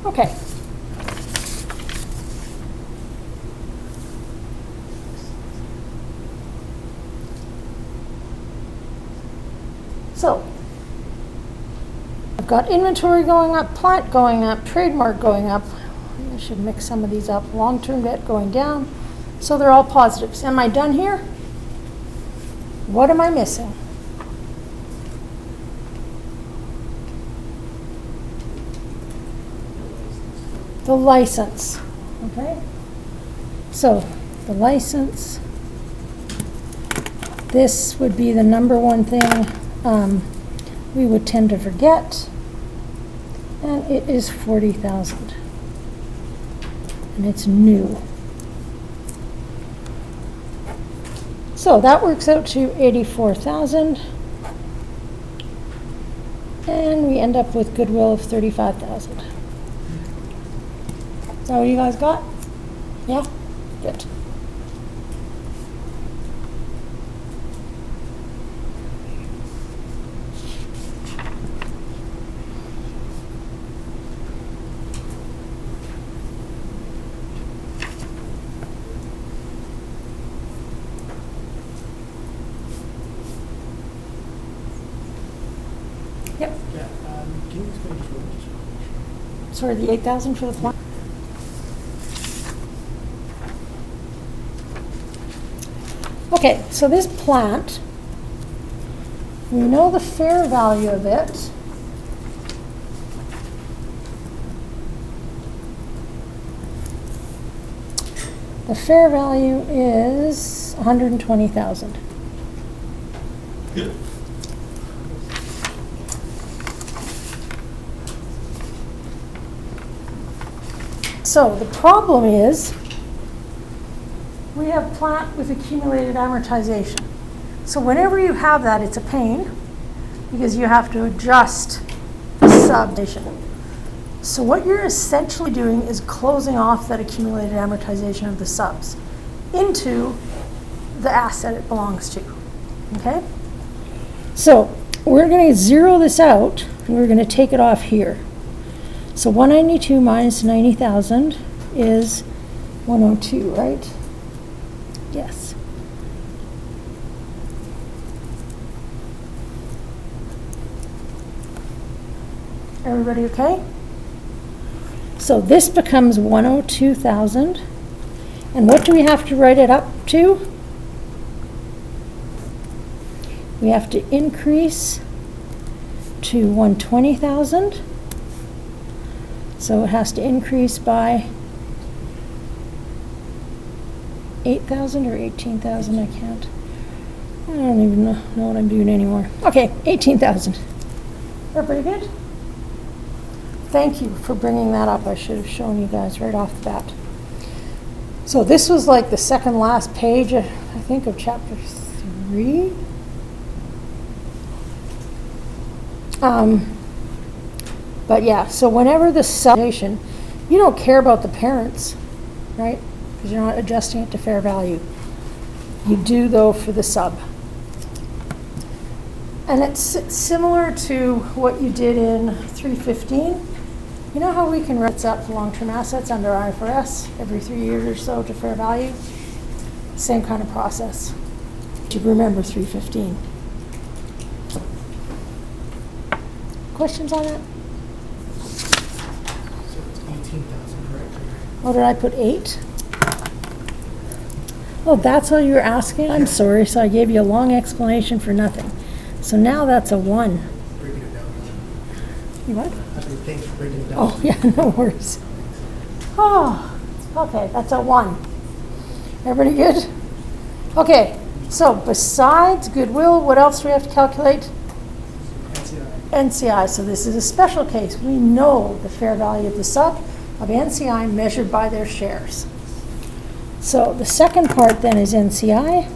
Okay. So, I've got inventory going up, plant going up, trademark going up. I should mix some of these up. Long-term debt going down. So they're all positives. Am I done here? What am I missing? The license. Okay? So, the license. This would be the number one thing we would tend to forget. And it is 40,000. And it's new. So that works out to 84,000. And we end up with goodwill of 35,000. Is that what you guys got? Yeah? Good. Yep. Yeah, can you explain just what Sorry, the 8,000 for the plant? Okay, so this plant, we know the fair value of it. The fair value is 120,000. So the problem is we have plant with accumulated amortization. So whenever you have that, it's a pain because you have to adjust the substation. So what you're essentially doing is closing off that accumulated amortization of the subs into the asset it belongs to. Okay? So we're going to zero this out and we're going to take it off here. So 192 minus 90,000 is 102, right? Yes. Everybody okay? So this becomes 102,000. And what do we have to write it up to? We have to increase to 120,000. So it has to increase by 8,000 or 18,000, I can't. I don't even know what I'm doing anymore. Okay, 18,000. Everybody good? Thank you for bringing that up. I should have shown you guys right off the bat. So this was like the second last page, I think, of chapter 3. But yeah, so whenever the substation, you don't care about the parents, right? Because you're not adjusting it to fair value. You do, though, for the sub. And it's similar to what you did in 315. You know how we can write up for long-term assets under IFRS every 3 years or so to fair value? Same kind of process. You remember 315. Questions on that? So it's 18,000, correct? Oh, did I put 8? Oh, that's all you were asking? I'm sorry, so I gave you a long explanation for nothing. So now that's a 1. Breaking it down. You what? I said, thanks for breaking it down. Oh, yeah, no worries. Oh, okay, that's a 1. Everybody good? Okay, so besides goodwill, what else do we have to calculate? NCI. So this is a special case. We know the fair value of the sub of NCI measured by their shares. So the second part then is NCI.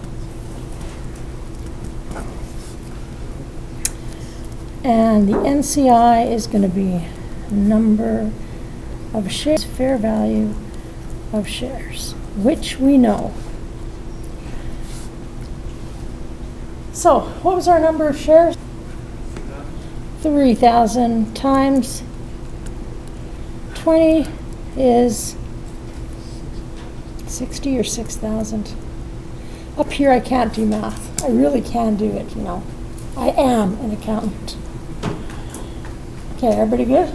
And the NCI is going to be number of shares, fair value of shares, which we know. So what was our number of shares? 3,000 times 20 is 60 or 6,000. Up here, I can't do math. I really can do it, you know. I am an accountant. Okay, everybody good?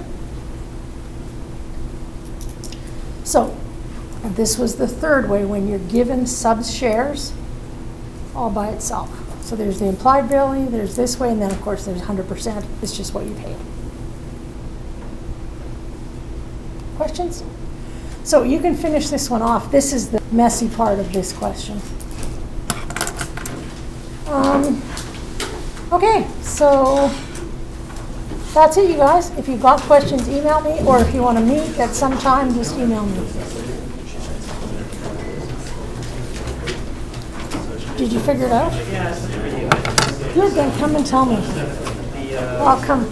So, this was the third way when you're given sub-shares all by itself. So there's the implied value, there's this way, and then of course there's 100%. It's just what you paid. Questions? So you can finish this one off. This is the messy part of this question. Okay, so that's it, you guys. If you've got questions, email me, or if you want to meet at some time, just email me. Did you figure it out? Good, then come and tell me. I'll come.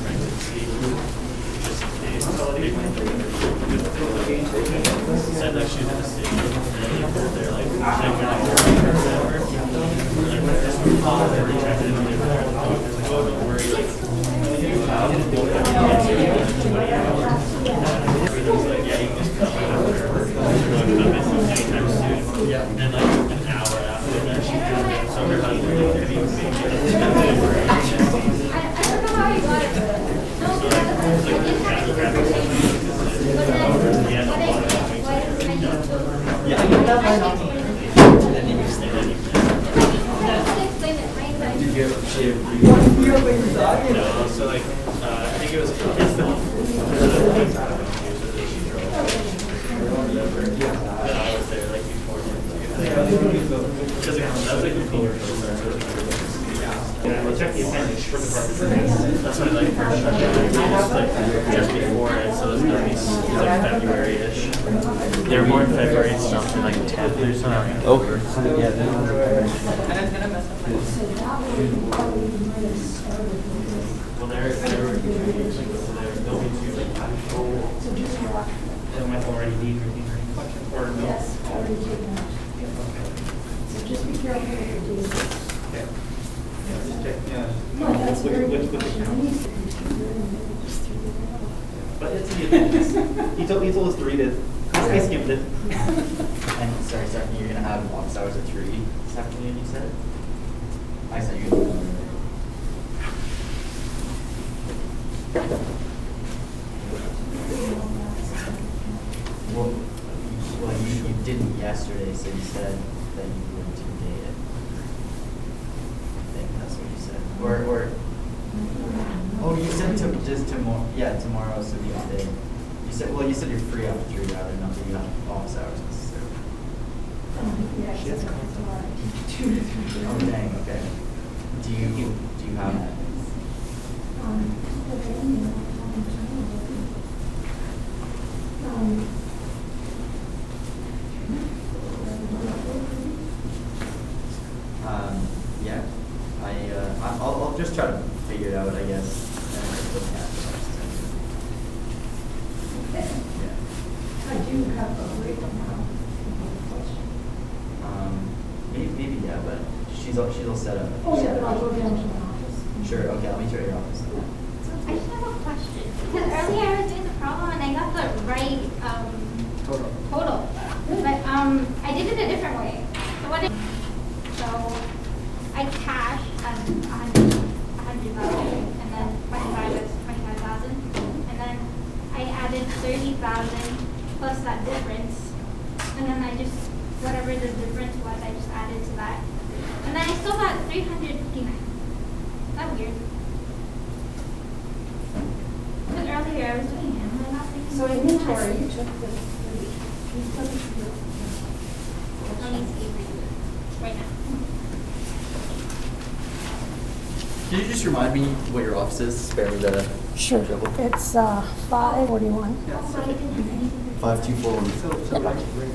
That's what I like for just before it, so it's gonna be like February-ish. They're born February and stuff, like 10th or something. Okay. Yeah. Well, they'll be two like they might already need questions or no. Yes, I already did that. So just be careful with your data. Okay. Yeah, just check. Yeah. No, that's very good Which question. account? I need to just threw it out. But it's in the appendix. He told us to read it. I skimmed it. And sorry, Stephanie, you're gonna have office hours at 3 this afternoon, you said? I sent you an email already. Well, you didn't yesterday, so you said that you wouldn't today it. I think that's what you said. Or oh, you said just tomorrow. Yeah, tomorrow is the other day. You said you're free after 3 rather than not that you have office hours necessarily. Oh dang, okay. Do you have that? Yeah. I'll just try to figure it out, I guess. Okay. Yeah. I do have a great amount. Maybe yeah, but she's all set up. Oh, yeah, but I'll go down to my office. Sure. Okay, I'll meet you at your office. I just have a question. Because earlier I was doing the problem and I got the right total. But I did it a different way. So I cashed as 100,000 and then 25 as 25,000. And then I added 30,000 plus that difference. And then I just, whatever the difference was, I just added to that. And then I still got 359. That's weird. Because earlier I was doing it and I got 359. So inventory, you took the, Let me see right now. Can you just remind me what your office is? Spare me the sure, trouble. it's 541. Also, I didn't have anything. 5241.